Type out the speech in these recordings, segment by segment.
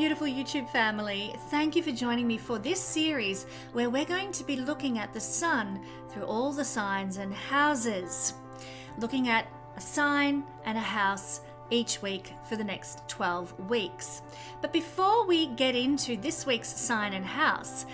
beautiful YouTube family. Thank you for joining me for this series where we're going to be looking at the sun through all the signs and houses. Looking at a sign and a house each week for the next 12 weeks. But before we get into this week's sign and house,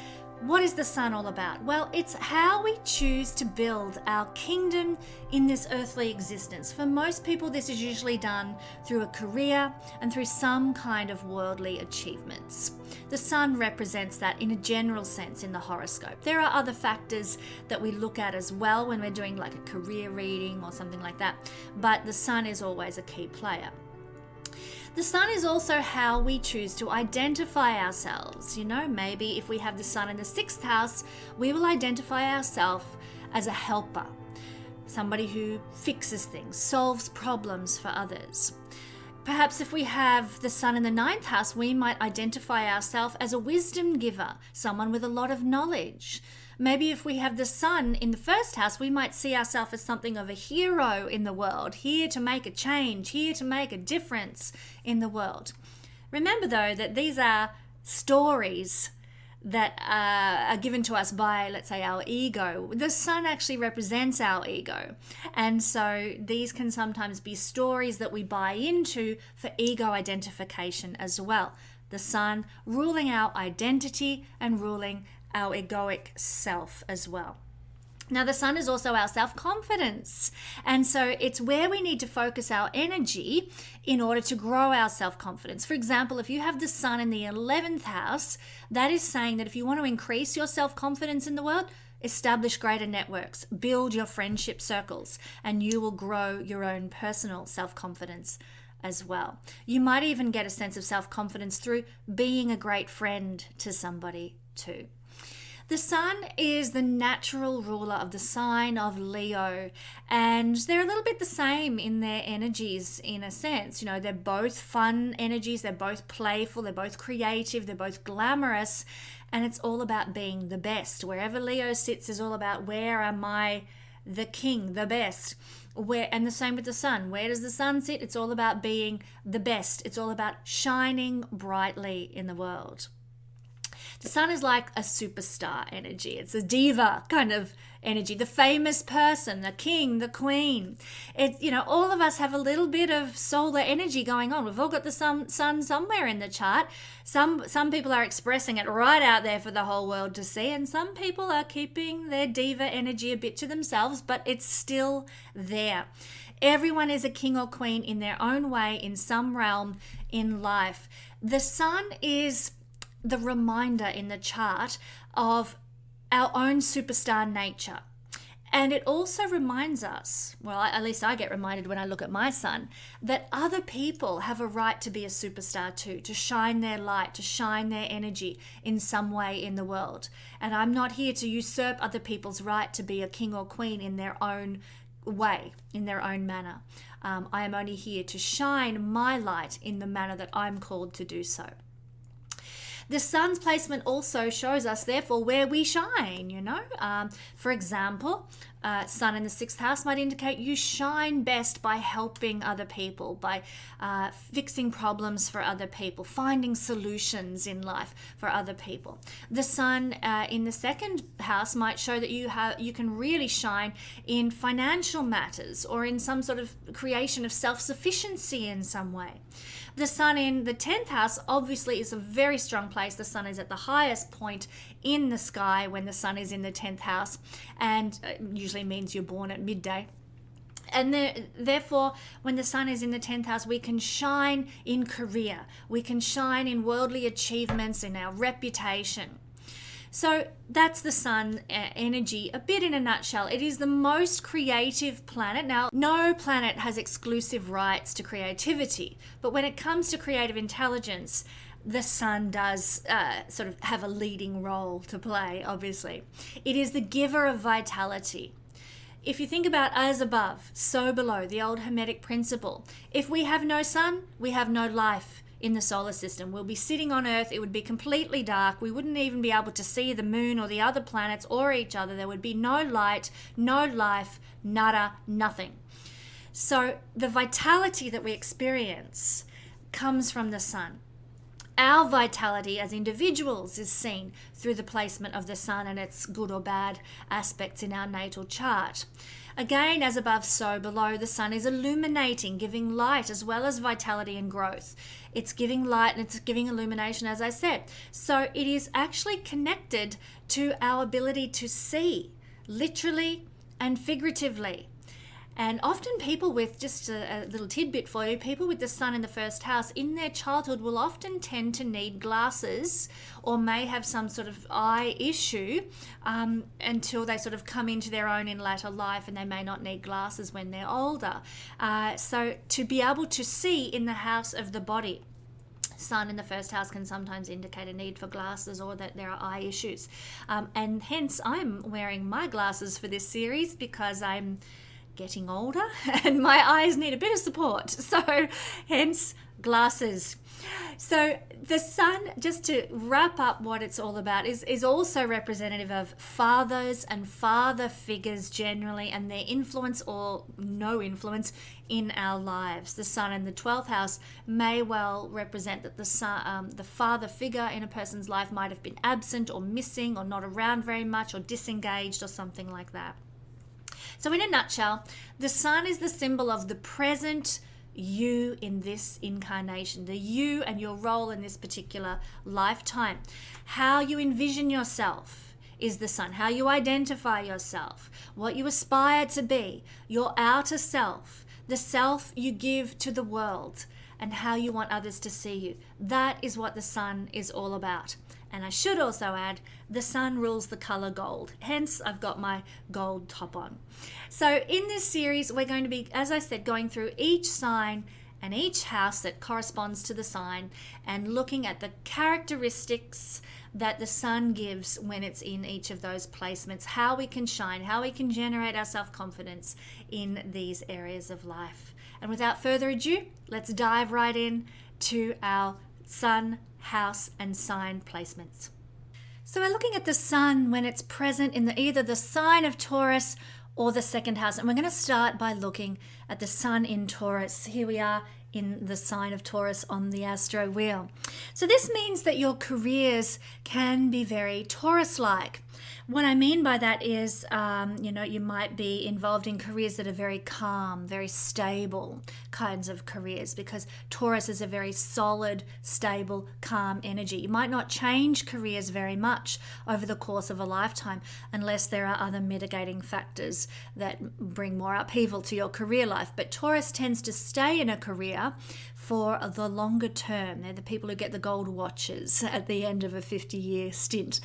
what is the sun all about? Well, it's how we choose to build our kingdom in this earthly existence. For most people, this is usually done through a career and through some kind of worldly achievements. The sun represents that in a general sense in the horoscope. There are other factors that we look at as well when we're doing like a career reading or something like that, but the sun is always a key player. The sun is also how we choose to identify ourselves. You know, maybe if we have the sun in the 6th house, we will identify ourselves as a helper, somebody who fixes things, solves problems for others. Perhaps if we have the sun in the 9th house, we might identify ourselves as a wisdom giver, someone with a lot of knowledge. Maybe if we have the sun in the 1st house, we might see ourselves as something of a hero in the world, here to make a change, here to make a difference in the world. Remember though that these are stories that are given to us by, let's say, our ego. The sun actually represents our ego. And so these can sometimes be stories that we buy into for ego identification as well. The sun ruling our identity and ruling our egoic self as well. Now, the sun is also our self-confidence. And so it's where we need to focus our energy in order to grow our self-confidence. For example, if you have the sun in the 11th house, that is saying that if you want to increase your self-confidence in the world, establish greater networks, build your friendship circles, and you will grow your own personal self-confidence as well. You might even get a sense of self-confidence through being a great friend to somebody too. The sun is the natural ruler of the sign of Leo, and they're a little bit the same in their energies in a sense. You know, they're both fun energies, they're both playful, they're both creative, they're both glamorous, and it's all about being the best. Wherever Leo sits is all about where am I the king, the best. And the same with the sun. Where does the sun sit? It's all about being the best. It's all about shining brightly in the world. The sun is like a superstar energy. It's a diva kind of energy, the famous person, the king, the queen. All of us have a little bit of solar energy going on. We've all got the sun somewhere in the chart. Some people are expressing it right out there for the whole world to see, and some people are keeping their diva energy a bit to themselves, but it's still there. Everyone is a king or queen in their own way, in some realm in life. The sun is the reminder in the chart of our own superstar nature. And it also reminds us, at least I get reminded when I look at my sun, that other people have a right to be a superstar too, to shine their light, to shine their energy in some way in the world. And I'm not here to usurp other people's right to be a king or queen in their own way, in their own manner. I am only here to shine my light in the manner that I'm called to do so. The sun's placement also shows us, therefore, where we shine, For example, sun in the 6th house might indicate you shine best by helping other people, by fixing problems for other people, finding solutions in life for other people. The sun in the 2nd house might show that you can really shine in financial matters or in some sort of creation of self-sufficiency in some way. The sun in the 10th house obviously is a very strong place. The sun is at the highest point in the sky when the sun is in the 10th house, and usually means you're born at midday. And therefore, when the sun is in the 10th house, we can shine in career. We can shine in worldly achievements, in our reputation. So that's the sun energy, a bit in a nutshell. It is the most creative planet. Now, no planet has exclusive rights to creativity, but when it comes to creative intelligence, the sun does sort of have a leading role to play, obviously. It is the giver of vitality. If you think about as above, so below, the old Hermetic principle, if we have no sun, we have no life in the solar system. We'll be sitting on Earth, it would be completely dark, we wouldn't even be able to see the moon or the other planets or each other. There would be no light, no life, nada, nothing. So the vitality that we experience comes from the sun. Our vitality as individuals is seen through the placement of the sun and its good or bad aspects in our natal chart. Again, as above, so below, the sun is illuminating, giving light as well as vitality and growth. It's giving light and it's giving illumination, as I said. So it is actually connected to our ability to see, literally and figuratively. And often people with, just a little tidbit for you, people with the sun in the first house in their childhood will often tend to need glasses or may have some sort of eye issue until they sort of come into their own in later life, and they may not need glasses when they're older. So to be able to see in the house of the body, sun in the first house can sometimes indicate a need for glasses or that there are eye issues. And hence I'm wearing my glasses for this series because I'm getting older and my eyes need a bit of support, so hence glasses. So the sun, just to wrap up what it's all about, is also representative of fathers and father figures generally, and their influence or no influence in our lives. The sun in the 12th house may well represent that the father figure in a person's life might have been absent or missing or not around very much or disengaged or something like that. So in a nutshell, the sun is the symbol of the present you in this incarnation, the you and your role in this particular lifetime. How you envision yourself is the sun, how you identify yourself, what you aspire to be, your outer self, the self you give to the world, and how you want others to see you. That is what the sun is all about. And I should also add, the sun rules the color gold. Hence, I've got my gold top on. So in this series, we're going to be, as I said, going through each sign and each house that corresponds to the sign and looking at the characteristics that the sun gives when it's in each of those placements, how we can shine, how we can generate our self-confidence in these areas of life. And without further ado, let's dive right in to our sun, house, and sign placements. So we're looking at the sun when it's present in either the sign of Taurus or the second house. And we're going to start by looking at the sun in Taurus. Here we are in the sign of Taurus on the astro wheel. So this means that your careers can be very Taurus-like. What I mean by that is, you might be involved in careers that are very calm, very stable kinds of careers, because Taurus is a very solid, stable, calm energy. You might not change careers very much over the course of a lifetime unless there are other mitigating factors that bring more upheaval to your career life. But Taurus tends to stay in a career for the longer term. They're the people who get the gold watches at the end of a 50-year stint.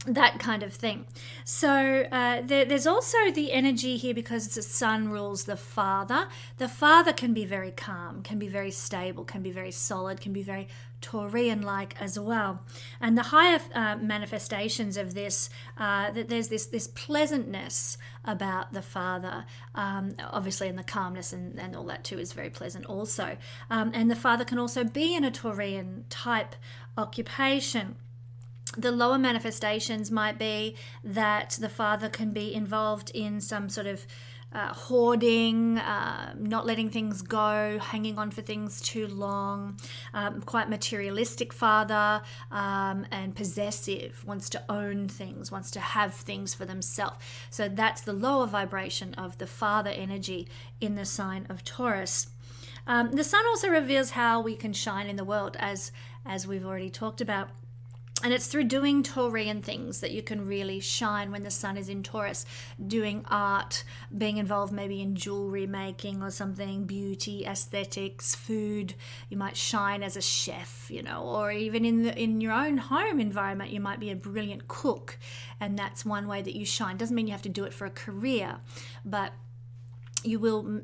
That kind of thing. So there's also the energy here because the sun rules the father. The father can be very calm, can be very stable, can be very solid, can be very Taurian-like as well. And the higher manifestations of this, that there's this pleasantness about the father, obviously, and the calmness and all that too is very pleasant also. And the father can also be in a Taurian type occupation. The lower manifestations might be that the father can be involved in some sort of hoarding, not letting things go, hanging on for things too long, quite materialistic father, and possessive, wants to own things, wants to have things for themselves. So that's the lower vibration of the father energy in the sign of Taurus. The sun also reveals how we can shine in the world, as we've already talked about. And it's through doing Taurian things that you can really shine when the sun is in Taurus. Doing art, being involved maybe in jewelry making or something, beauty, aesthetics, food. You might shine as a chef, or even in your own home environment, you might be a brilliant cook. And that's one way that you shine. Doesn't mean you have to do it for a career, but you will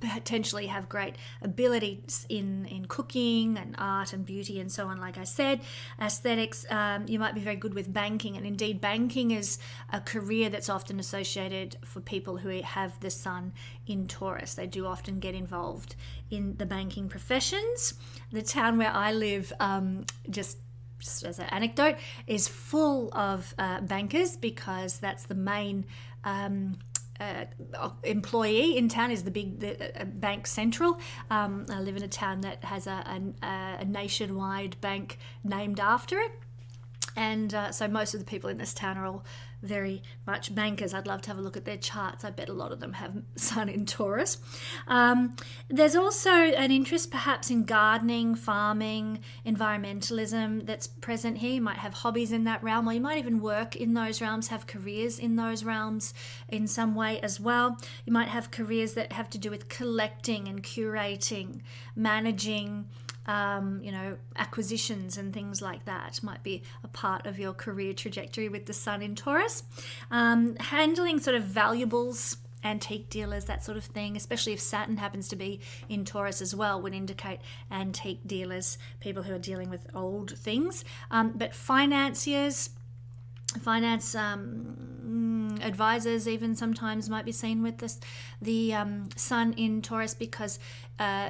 potentially have great abilities in cooking and art and beauty and so on. Like I said, aesthetics, you might be very good with banking, and indeed banking is a career that's often associated for people who have the sun in Taurus. They do often get involved in the banking professions. The town where I live, just as an anecdote, is full of bankers, because that's the main employee in town is the Bank Central. I live in a town that has a nationwide bank named after it. And so most of the people in this town are all very much bankers. I'd love to have a look at their charts. I bet a lot of them have Sun in Taurus. There's also an interest perhaps in gardening, farming, environmentalism that's present here. You might have hobbies in that realm, or you might even work in those realms, have careers in those realms in some way as well. You might have careers that have to do with collecting and curating, managing, acquisitions and things like that might be a part of your career trajectory with the Sun in Taurus. Handling sort of valuables, antique dealers, that sort of thing, especially if Saturn happens to be in Taurus as well, would indicate antique dealers, people who are dealing with old things. But financiers, finance advisors even sometimes might be seen with the Sun in Taurus, because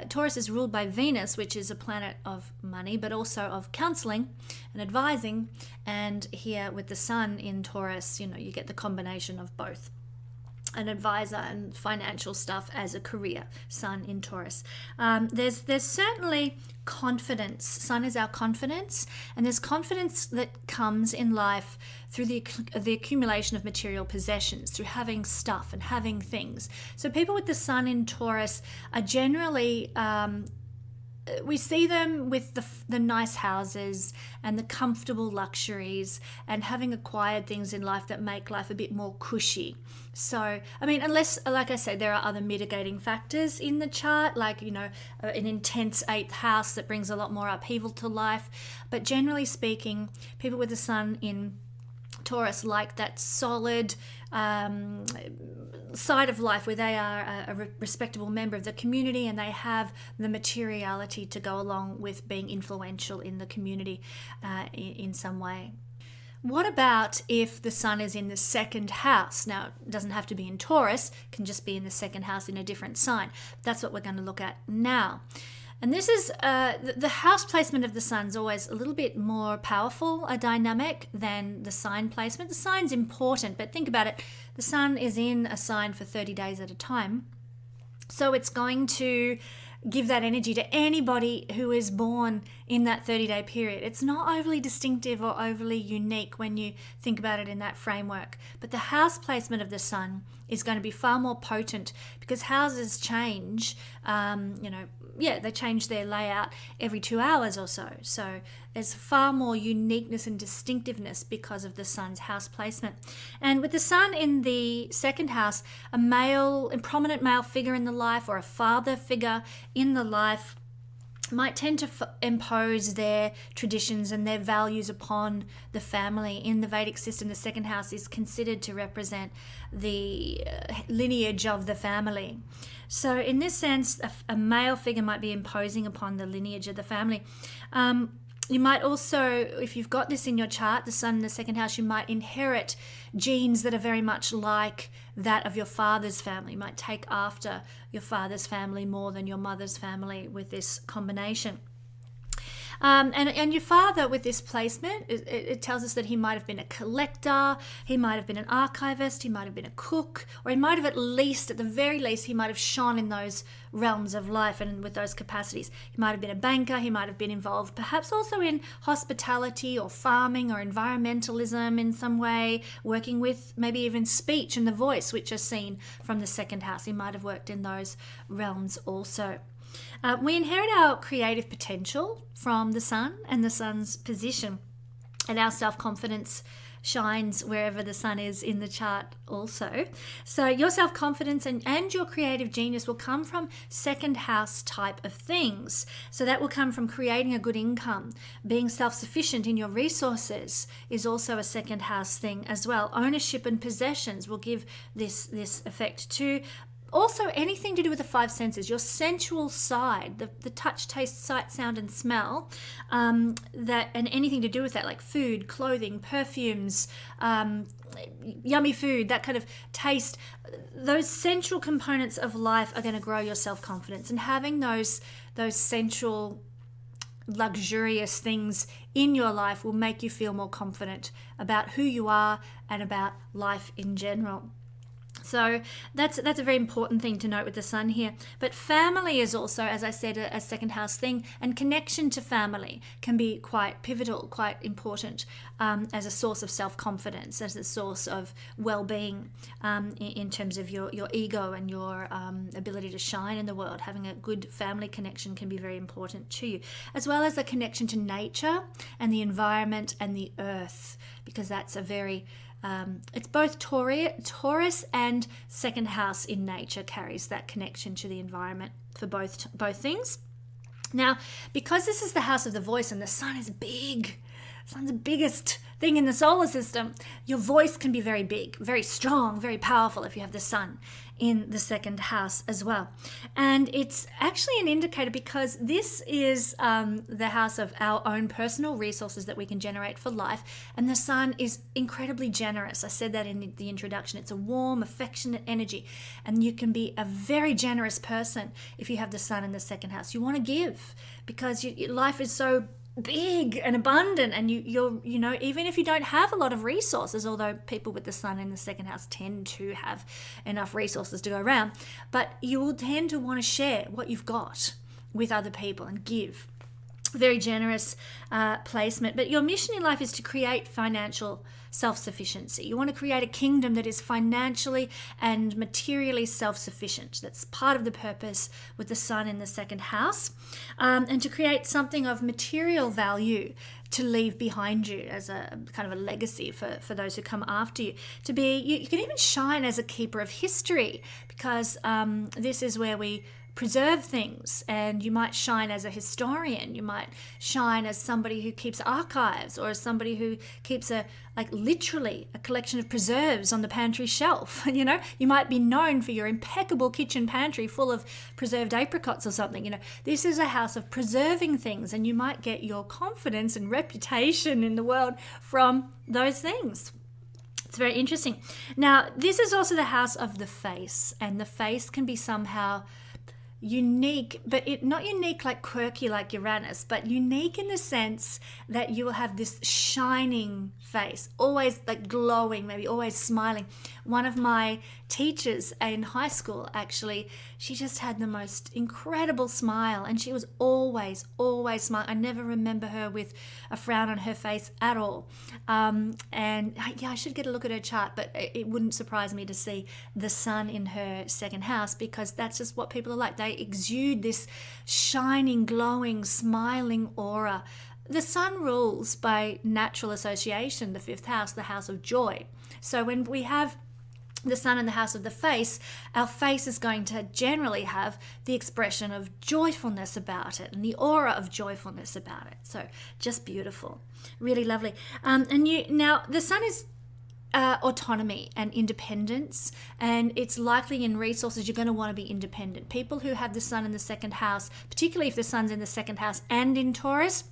Taurus is ruled by Venus, which is a planet of money, but also of counseling and advising. And here with the Sun in Taurus, you get the combination of both. An advisor and financial stuff as a career, Sun in Taurus. There's certainly confidence. Sun is our confidence, and there's confidence that comes in life through the accumulation of material possessions, through having stuff and having things. So people with the Sun in Taurus are generally we see them with the nice houses and the comfortable luxuries and having acquired things in life that make life a bit more cushy. So, unless, like I said, there are other mitigating factors in the chart, like, an intense 8th house that brings a lot more upheaval to life. But generally speaking, people with the Sun in Taurus like that solid side of life where they are a respectable member of the community, and they have the materiality to go along with being influential in the community in some way. What about if the Sun is in the 2nd house? Now, it doesn't have to be in Taurus, it can just be in the 2nd house in a different sign. That's what we're going to look at now. And this is the house placement of the Sun's always a little bit more powerful, a dynamic, than the sign placement. The sign's important, but think about it. The Sun is in a sign for 30 days at a time. So it's going to give that energy to anybody who is born in that 30-day period. It's not overly distinctive or overly unique when you think about it in that framework. But the house placement of the Sun is going to be far more potent, because houses change, they change their layout every 2 hours or so. So there's far more uniqueness and distinctiveness because of the Sun's house placement. And with the Sun in the 2nd house, a prominent male figure in the life, or a father figure in the life, might tend to impose their traditions and their values upon the family. In the Vedic system, the 2nd house is considered to represent the lineage of the family. So in this sense, a male figure might be imposing upon the lineage of the family. You might also, if you've got this in your chart, the Sun in the 2nd house, you might inherit genes that are very much like that of your father's family. You might take after your father's family more than your mother's family with this combination. And your father, with this placement, it tells us that he might have been a collector, he might have been an archivist, he might have been a cook, or he might have at the very least, he might have shone in those realms of life and with those capacities. He might have been a banker, he might have been involved perhaps also in hospitality or farming or environmentalism in some way, working with maybe even speech and the voice, which are seen from the 2nd house. He might have worked in those realms also. We inherit our creative potential from the Sun and the Sun's position, and our self-confidence shines wherever the Sun is in the chart also. So your self-confidence and your creative genius will come from 2nd house type of things. So that will come from creating a good income. Being self-sufficient in your resources is also a 2nd house thing as well. Ownership and possessions will give this effect too. Also, anything to do with the 5 senses, your sensual side, the touch, taste, sight, sound, and smell, and anything to do with that, like food, clothing, perfumes, yummy food, that kind of taste. Those sensual components of life are going to grow your self-confidence, and having those sensual, luxurious things in your life will make you feel more confident about who you are and about life in general. So that's a very important thing to note with the sun here. But family is also, as I said, a second house thing, and connection to family can be quite pivotal, quite important, as a source of self-confidence, as a source of well-being, in terms of your ego and your ability to shine in the world. Having a good family connection can be very important to you, as well as a connection to nature and the environment and the earth, because that's a very it's both Taurus and second house in nature carries that connection to the environment for both things. Now, because this is the house of the voice and the sun is big, sun's the biggest thing in the solar system, your voice can be very big, very strong, very powerful if you have the sun in the second house as well. And it's actually an indicator because this is the house of our own personal resources that we can generate for life. And the sun is incredibly generous. I said that in the introduction. It's a warm, affectionate energy. And you can be a very generous person if you have the sun in the second house. You want to give because life is so big and abundant, and you're even if you don't have a lot of resources, although people with the sun in the second house tend to have enough resources to go around, but you will tend to want to share what you've got with other people and give. Very generous placement. But your mission in life is to create financial self-sufficiency. You want to create a kingdom that is financially and materially self-sufficient. That's part of the purpose with the sun in the second house, and to create something of material value to leave behind you as a kind of a legacy for those who come after you. You can even shine as a keeper of history, because this is where we preserve things, and you might shine as a historian, you might shine as somebody who keeps archives, or as somebody who keeps literally a collection of preserves on the pantry shelf. You might be known for your impeccable kitchen pantry full of preserved apricots or something. This is a house of preserving things, and you might get your confidence and reputation in the world from those things. It's very interesting. Now, this is also the house of the face, and the face can be somehow unique, but not unique like quirky like Uranus, but unique in the sense that you will have this shining face, always like glowing, maybe always smiling. One of my teachers in high school, actually, she just had the most incredible smile, and she was always smiling. I never remember her with a frown on her face at all. I should get a look at her chart, but it wouldn't surprise me to see the sun in her second house, because that's just what people are like. They exude this shining, glowing, smiling aura. The sun rules by natural association, the fifth house, the house of joy. So when we have the sun in the house of the face, our face is going to generally have the expression of joyfulness about it and the aura of joyfulness about it. So just beautiful, really lovely. Now the sun is autonomy and independence, and it's likely in resources you're going to want to be independent. People who have the sun in the second house, particularly if the sun's in the second house and in Taurus,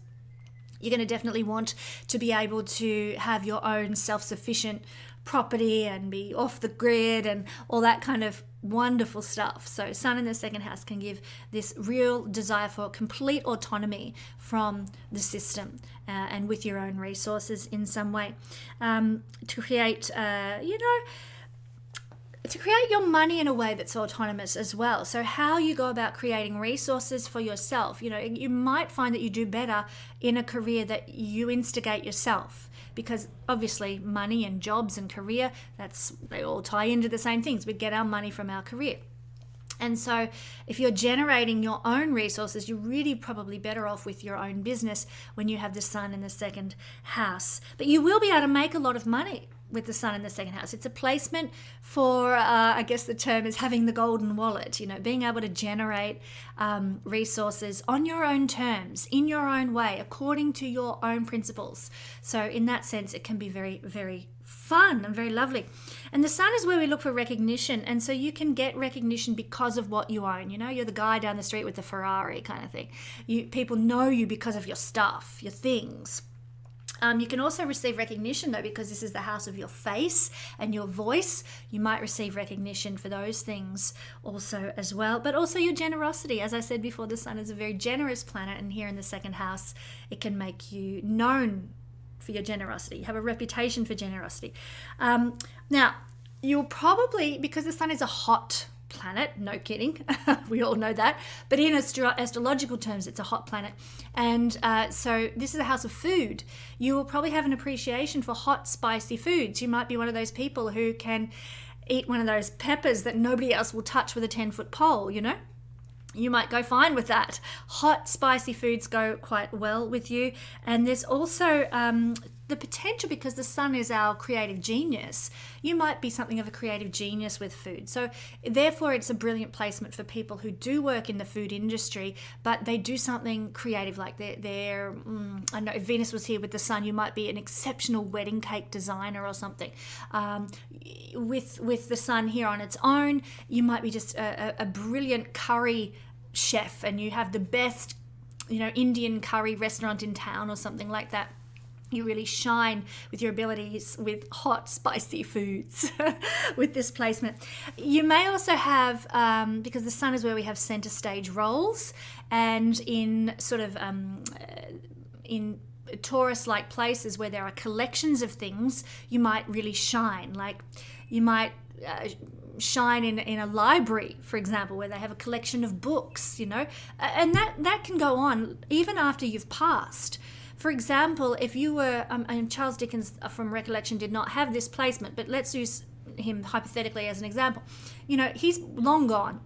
you're going to definitely want to be able to have your own self-sufficient property and be off the grid and all that kind of wonderful stuff. So sun in the second house can give this real desire for complete autonomy from the system, and with your own resources in some way, to create to create your money in a way that's autonomous as well. So how you go about creating resources for yourself, you might find that you do better in a career that you instigate yourself, because obviously money and jobs and career, they all tie into the same things. We get our money from our career. And so if you're generating your own resources, you're really probably better off with your own business when you have the sun in the second house. But you will be able to make a lot of money with the sun in the second house. It's a placement for, I guess the term is having the golden wallet, being able to generate resources on your own terms, in your own way, according to your own principles. So in that sense, it can be very, very fun and very lovely. And the sun is where we look for recognition, and so you can get recognition because of what you own. You're the guy down the street with the Ferrari kind of thing. People know you because of your stuff, your things. You can also receive recognition, though, because this is the house of your face and your voice. You might receive recognition for those things also as well, but also your generosity. As I said before, the sun is a very generous planet, and here in the second house, it can make you known for your generosity. You have a reputation for generosity. Now, you'll probably, because the sun is a hot planet, no kidding, we all know that, but in astrological terms it's a hot planet, and so this is a house of food. You will probably have an appreciation for hot, spicy foods. You might be one of those people who can eat one of those peppers that nobody else will touch with a 10-foot pole, you know. You might go fine with that. Hot, spicy foods go quite well with you. And there's also the potential, because the sun is our creative genius, you might be something of a creative genius with food. So therefore it's a brilliant placement for people who do work in the food industry, but they do something creative, like they're I know if Venus was here with the sun, you might be an exceptional wedding cake designer or something. With the sun here on its own, you might be just a brilliant curry chef, and you have the best, Indian curry restaurant in town or something like that. You really shine with your abilities with hot, spicy foods with this placement. You may also have, because the sun is where we have center stage roles, and in sort of in Taurus-like places where there are collections of things, you might really shine. Like you might shine in a library, for example, where they have a collection of books, and that can go on even after you've passed. For example, if you were, and Charles Dickens from recollection did not have this placement, but let's use him hypothetically as an example. He's long gone,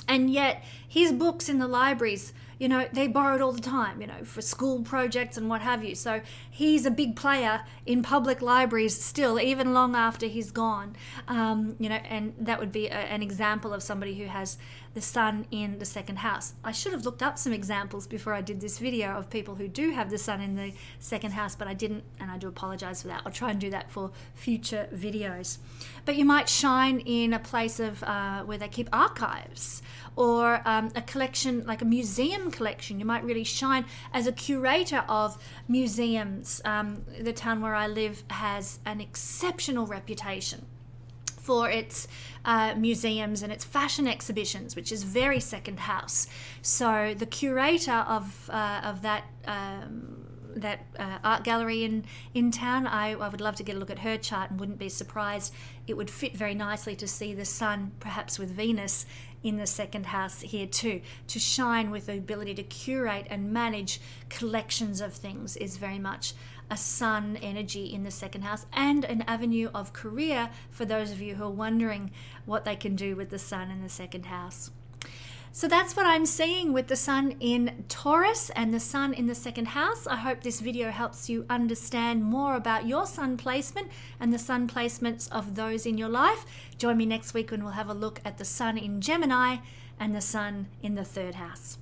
and yet his books in the libraries, they borrowed all the time, for school projects and what have you. So he's a big player in public libraries still, even long after he's gone. And that would be an example of somebody who has the sun in the second house. I should have looked up some examples before I did this video of people who do have the sun in the second house, but I didn't, and I do apologize for that. I'll try and do that for future videos. But you might shine in a place of where they keep archives, or a collection, like a museum collection. You might really shine as a curator of museums. The town where I live has an exceptional reputation for its museums and its fashion exhibitions, which is very second house. So the curator of that art gallery in town, I would love to get a look at her chart, and wouldn't be surprised. It would fit very nicely to see the sun, perhaps with Venus, in the second house here too. To shine with the ability to curate and manage collections of things is very much a sun energy in the second house, and an avenue of career for those of you who are wondering what they can do with the sun in the second house. So that's what I'm seeing with the sun in Taurus and the sun in the second house. I hope this video helps you understand more about your sun placement and the sun placements of those in your life. Join me next week when we'll have a look at the sun in Gemini and the sun in the third house.